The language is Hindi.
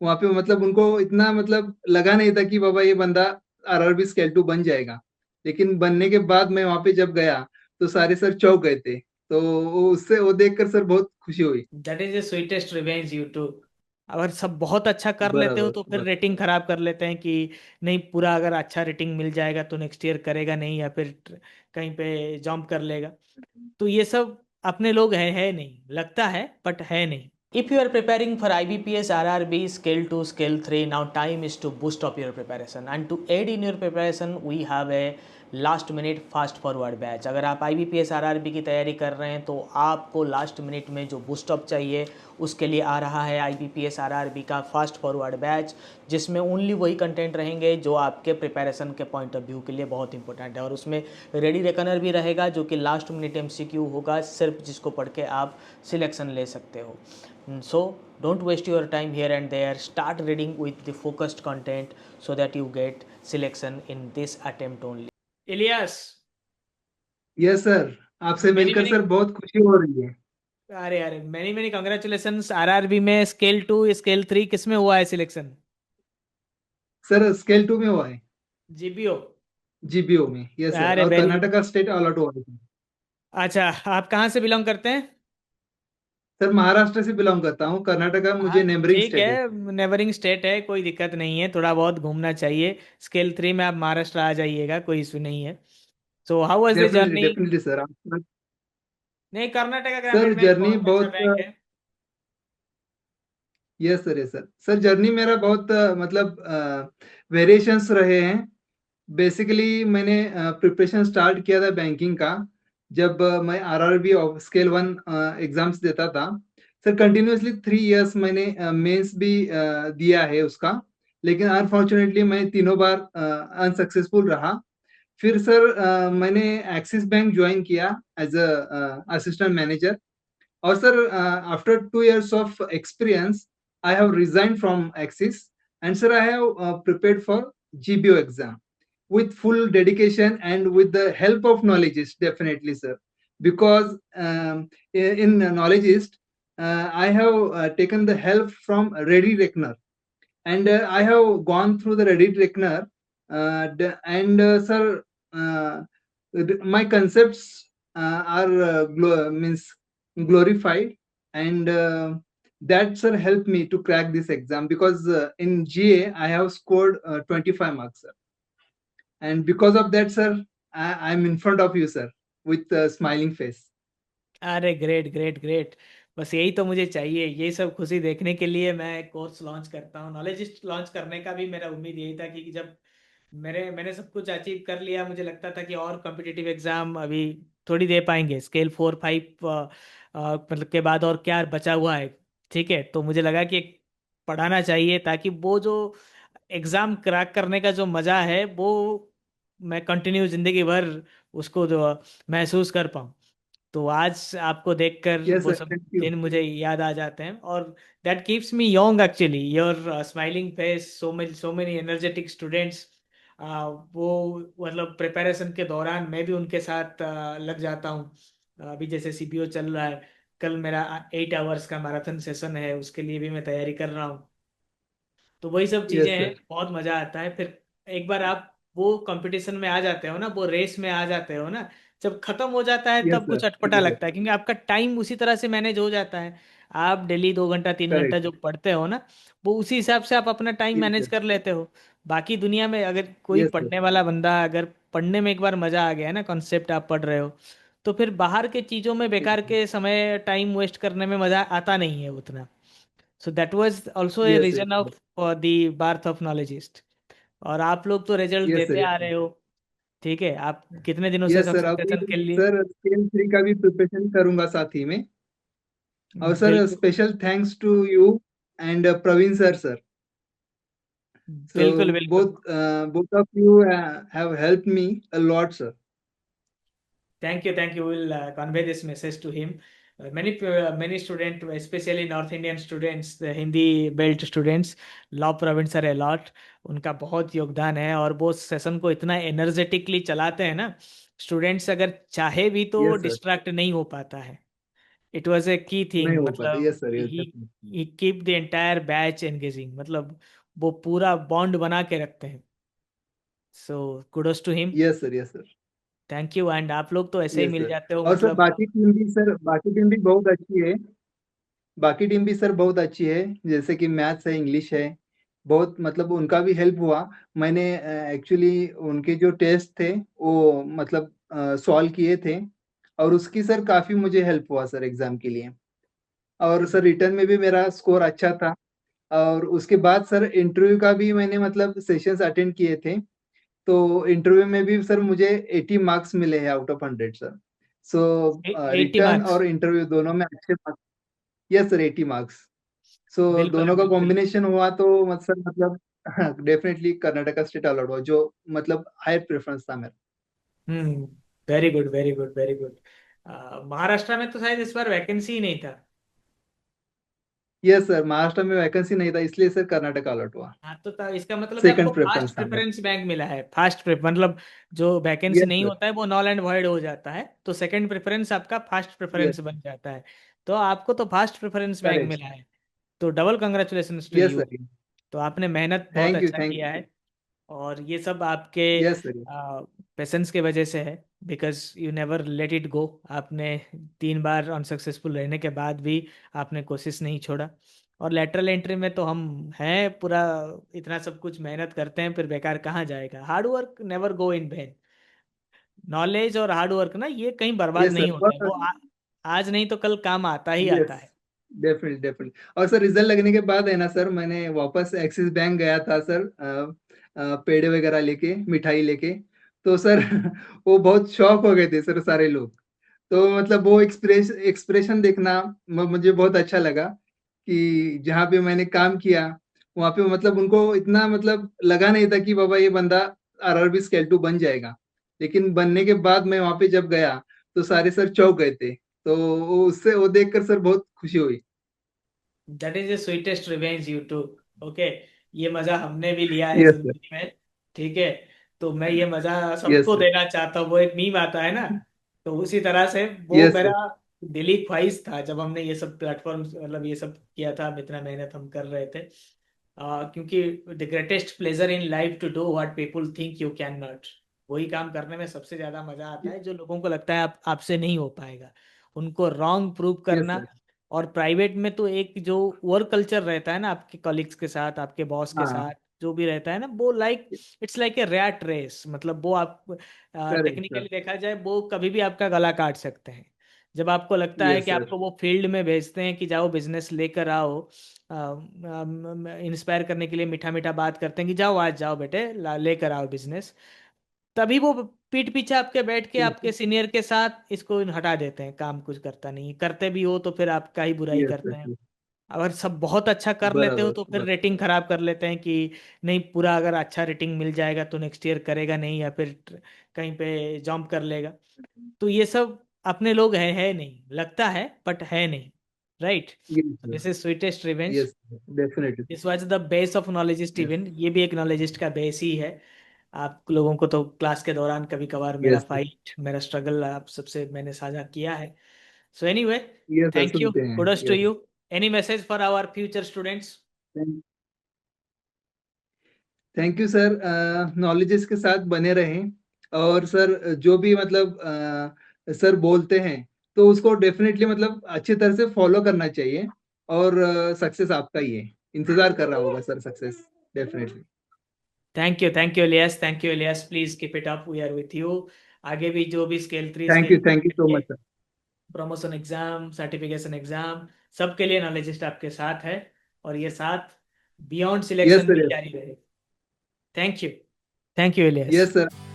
वहाँ पे मतलब उनको इतना मतलब लगा नहीं था कि बाबा ये बंदा आरआरबी स्केल 2 बन जाएगा। लेकिन बनने के बाद मैं वहाँ पे जब गया, तो सारे सर चौंक गए थे। तो वो देखकर सर बहुत खुशी हुई। That is the sweetest revenge you too. अगर सब बहुत अच्छा कर लेते हो बराबर, तो फिर बराबर। रेटिंग खराब कर लेते हैं कि नहीं, पूरा अगर अच्छा रेटिंग मिल जाएगा तो नेक्स्ट ईयर करेगा नहीं, या फिर कहीं पे जंप कर लेगा। तो ये सब अपने लोग है नहीं, लगता है बट है नहीं। If you are preparing for IBPS, RRB, Scale 2, Scale 3, now time is to boost up your preparation. And to aid in your preparation, we have a last minute fast forward batch. अगर आप IBPS RRB की तैयारी कर रहे हैं तो आपको लास्ट मिनट में जो बूस्ट अप चाहिए, उसके लिए आ रहा है IBPS RRB का फास्ट फॉरवर्ड बैच, जिसमें ओनली वही कंटेंट रहेंगे जो आपके प्रिपरेशन के पॉइंट ऑफ व्यू के लिए बहुत इंपॉर्टेंट है। और उसमें रेडी रेकनर भी रहेगा, जो कि लास्ट मिनट MCQ होगा, सिर्फ जिसको पढ़ के आप सिलेक्शन ले सकते हो। So don't waste your time here and there. Start reading with the focused content so that you get selection in this attempt only. Ilyas, yes sir, आपसे मेनी मिलकर मेनी, सर बहुत खुशी हो रही है। अरे अरे, मेनी मेनी कंग्रेचुलेशंस। RRB में स्केल 2, स्केल 3 किस में हुआ है सिलेक्शन? सर स्केल 2 में हुआ है, GPO। जीपीओ में। यस सर, अरे और वेरी, कर्नाटका स्टेट अलॉट हुआ है। अच्छा, आप कहाँ से बिलोंग करते हैं? सर महाराष्ट्र से बिलोंग करता हूँ, कर्नाटका हाँ मुझे नेबरिंग ठीक स्टेट है। है, नेबरिंग स्टेट है, कोई दिक्कत नहीं है, थोड़ा बहुत घूमना चाहिए। स्केल 3 में आप महाराष्ट्र आ जाइएगा, कोई इशू नहीं है। So how was the definitely, journey? Definitely sir. आप नहीं, कर्नाटका सर ग्रामीण बैंक जर्नी बहुत अच्छा बहुत, बैंक है। Yes sir, yes sir. Sir journey मेरा बहुत मतलब वेरिएशंस रहे हैं। बेसिकली मैंने प्रिपरेशन स्टार्ट किया था बैंकिंग का, जब मैं आरआरबी स्केल 1 एग्जाम्स देता था। सर कंटिन्यूअसली 3 इयर्स मैंने मेंस भी दिया है उसका। लेकिन अनफॉर्चुनेटली मैं तीनों बार अनसक्सेसफुल रहा। फिर सर मैंने एक्सिस बैंक ज्वाइन किया एज अ असिस्टेंट मैनेजर। और sir after 2 years of experience, I have resigned from Axis, and sir I have prepared for GBO exam with full dedication and with the help of knowledgeist, definitely sir. Because in knowledgeist, I have taken the help from Reddy Reckner, and I have gone through the Reddit Reckoner, and sir, uh, my concepts are means glorified, and that sir helped me to crack this exam, because in GA I have scored 25 marks, sir. And because of that, sir, I'm in front of you, sir, with a smiling face. अरे ग्रेट ग्रेट ग्रेट। बस यही तो मुझे चाहिए, ये सब खुशी देखने के लिए मैं कोर्स लॉन्च करता हूँ। नॉलेजिस्ट लॉन्च करने का भी मेरा उम्मीद यही था कि जब मैंने सब कुछ अचीव कर लिया, मुझे लगता था कि और कॉम्पिटिटिव एग्जाम अभी थोड़ी दे पाएंगे, स्केल 4 5 मतलब के बाद और क्या बचा हुआ है। ठीक है, तो मुझे लगा कि पढ़ाना चाहिए ताकि वो जो एग्जाम क्रैक करने का जो मजा है वो मैं कंटिन्यू जिंदगी भर उसको जो महसूस कर पाऊँ। तो आज आपको देखकर Yes, वो sir. सब Thank you. दिन मुझे याद आ जाते हैं, और that keeps me young actually. Your smiling face, so many energetic students. वो मतलब प्रिपरेशन के दौरान मैं भी उनके साथ लग जाता हूँ। अभी जैसे CPO चल रहा है, कल मेरा 8 आवर्स का मैराथन सेशन है, उसके लिए भी मैं तैयारी कर रहा हूँ। तो वही सब चीजें Yes, हैं, sir. बहुत मजा आता है फिर। एक बार आप वो कंपटीशन में आ जाते हो ना, वो रेस में आ जाते हो ना, जब खत्म हो जाता है Yes, तब sir. कुछ अटपटा Yes, sir. लगता है, क्योंकि आपका टाइम उसी तरह से मैनेज हो जाता है। आप डेली 2 घंटा 3 घंटा Correct. जो पढ़ते हो ना, वो उसी हिसाब से आप अपना टाइम Yes, मैनेज sir. कर लेते हो। बाकी दुनिया में अगर कोई Yes, sir. पढ़ने वाला बंदा, अगर पढ़ने में एक बार मजा आ गया ना, कॉन्सेप्ट आप पढ़ रहे हो, तो फिर बाहर के चीजों में Yes, बेकार sir. के समय टाइम वेस्ट करने में मजा आता नहीं है उतना। So that was also a Yes, sir. Reason of the birth of knowledgist. और आप लोग तो रिजल्ट Yes, sir. देते Yes, आ sir. रहे हो। ठीक है, आप कितने दिनों से यस सर, अभी कंसंट्रेशन के लिए? सर स्केल 3 का भी प्रिपरेशन करूंगा साथ ही में। और सर बिल्कुल special thanks to you and Praveen sir. So बिल्कुल बिल्कुल। both of you have helped me a lot, sir. Thank you, will convey this message to him. many many student, especially North Indian students, the Hindi belt students, love Praveen sir a lot। उनका बहुत योगदान है, और वो सेशन को इतना एनर्जेटिकली चलाते हैं ना, स्टूडेंट्स अगर चाहे भी तो Yes, sir. डिस्ट्रैक्ट नहीं हो पाता है। इट वाज ए की नहीं थिंग, हो पाता। मतलब yes sir, yes he keep the entire batch engaging, मतलब वो पूरा बॉन्ड बना के रखते हैं। So kudos to him. Yes sir, yes sir, thank you. And आप लोग तो ऐसे ही यस मिल सर। जाते हो, और सर मतलब। बाकी टीम भी बहुत अच्छी है। बाकी टीम भी सर बहुत अच्छी है, जैसे कि मैथ्स है, इंग्लिश है, बहुत मतलब उनका भी हेल्प हुआ। मैंने एक्चुअली उनके जो टेस्ट थे वो मतलब सॉल्व किए थे, और उसकी सर काफ़ी मुझे हेल्प हुआ सर एग्ज़ाम के लिए। और सर रिटर्न में भी मेरा स्कोर अच्छा था, और उसके बाद सर इंटरव्यू का भी मैंने मतलब सेशंस अटेंड किए थे। तो इंटरव्यू में भी सर मुझे 80 मार्क्स मिले हैं out of 100 sir. So 80 return marks. और इंटरव्यू दोनों में अच्छे marks. Yes sir, 80 marks. So बिल्कुल दोनों का बिल्कुल। कॉम्बिनेशन हुआ तो मतलब डेफिनेटली कर्नाटका स्टेट अवार्ड हुआ, जो मतलब हाई प्रेफरेंस था मेरा। Hmm. Very good very good very good. Maharashtra में तो शायद इस बार वैकेंसी ही नहीं था। यस सर, महाराष्ट्र में वैकेंसी नहीं था, इसलिए सर कर्नाटका अलॉट हुआ। हाँ, तो इसका मतलब है आपको सेकंड फास्ट प्रेफरेंस था मेरा। प्रेफरेंस बैंक मिला है। फास्ट प्रेफ मतलब जो वैकेंसी यस नहीं सर, होता है वो नॉल एंड वॉइड हो जाता है, तो सेकंड प्रेफरेंस आपका फास्ट यस, प्रेफरेंस बन जाता है। तो आपको तो फास्ट प्रेफरेंस बैंक करेक्ट। मिला है। तो double congratulations to yes you. Sir, तो आपने मेहनत बहुत थैंक यू, अच्छा थैंक किया यू। है। और ये सब आपके यस सर, पेशेंस के वजह से है। Because you never let it go. आपने 3 बार अनसक्सेसफुल रहने के बाद भी आपने कोशिश नहीं छोड़ा। और लेटरल एंट्री में तो हम हैं पूरा, इतना सब कुछ मेहनत करते हैं फिर बेकार कहाँ जाएगा। Hard work never go in when. Knowledge और हार्ड वर्क ना, ये कहीं बर्बाद यस नहीं सर। होता है, वो आज नहीं तो कल काम आता ही आता यस, है। Definitely, definitely. और सर रिजल्ट लगने के बाद है ना सर, मैंने वापस एक्सिस बैंक गया था सर, पेड़े वगैरह लेके, मिठाई लेके। तो सर वो बहुत शॉक हो गए थे सर सारे लोग। तो मतलब वो एक्सप्रेशन देखना मुझे बहुत अच्छा लगा, कि जहाँ पे मैंने काम किया वहाँ पे मतलब उनको इतना मतलब लगा नहीं था कि बाबा ये बंदा आरआरबी स्केल 2 बन जाएगा। लेकिन बनने के बाद मैं वहाँ पे जब गया तो सारे सर चौंक गए थे। तो वो देखकर सर बहुत खुशी हुई। That is the sweetest revenge you too. Okay. ये मजा हमने भी लिया है यस सर, जिंदगी में। ठीक है। तो मैं ये मजा यस सबको सर, देना चाहता हूँ। वो एक मीम आता है ना, तो उसी तरह से वो यस मेरा सर, दिली ख्वाहिश था जब हमने ये सब प्लेटफॉर्म मतलब ये सब किया था, हम इतना मेहनत हम कर रहे थे। क्योंकि the greatest pleasure in life to do what people think you can not. वही काम करने में सबसे ज्यादा मजा आता है जो लोगों को लगता है आपसे नहीं हो पाएगा, उनको रॉन्ग प्रूव यस करना। सर। और प्राइवेट में तो एक जो वर्क कल्चर रहता है ना, आपके कॉलिग्स के साथ, आपके बॉस के हाँ, साथ जो भी रहता है ना, वो like it's like a rat race. मतलब वो आप करेक्ट सर। टेक्निकली देखा जाए वो कभी भी आपका गला काट सकते हैं। जब आपको लगता है यस कि सर। आपको वो फील्ड में भेजते हैं कि जाओ बिजनेस लेकर आओ, इंस्पायर करने के लिए मीठा मीठा बात करते हैं कि जाओ आज जाओ बेटे लेकर आओ बिजनेस, तभी वो पीठ पीछे आपके बैठ के आपके सीनियर के साथ इसको हटा देते हैं। काम कुछ करता नहीं, करते भी हो तो फिर आपका ही बुराई यस करते हैं। सर, अगर सब बहुत अच्छा कर लेते हो बराबर, तो फिर बराबर। रेटिंग खराब कर लेते हैं कि नहीं, पूरा अगर अच्छा रेटिंग मिल जाएगा तो नेक्स्ट ईयर करेगा नहीं, या फिर कहीं पे जॉम्प कर लेगा। तो ये सब अपने लोग है नहीं, लगता है बट है नहीं। Right. Yes sir, this is sweetest revenge. Yes, definitely. This was the base of knowledge is yes, even. ये भी एक नॉलेजिस्ट का बेस ही है। आप लोगों को तो क्लास के दौरान कभी कभार मेरा यस सर, फाइट, मेरा स्ट्रगल आप सबसे मैंने साझा किया है। So anyway, yes sir, thank you, सुनते हैं। Kudos to yes. You. Any message for our future students? Thank you sir, knowledges के साथ बने रहें। और सर जो भी मतलब सर बोलते हैं तो उसको डेफिनेटली मतलब अच्छी तरह से फॉलो करना चाहिए, और सक्सेस आपका ही है। इंतजार कर रहा होगा sir success, definitely. Thank you Ilyas, thank you Ilyas, please keep it up, we are with you. आगे भी जो भी scale 3 scale thank you so much sir. Promotion exam, certification exam, सबके लिए नॉलेजिस्ट आपके साथ है। और ये साथ बियॉन्ड यस सिलेक्शन सर, भी यस। जारी रहे। Thank you. Thank you Ilyas. Yes sir.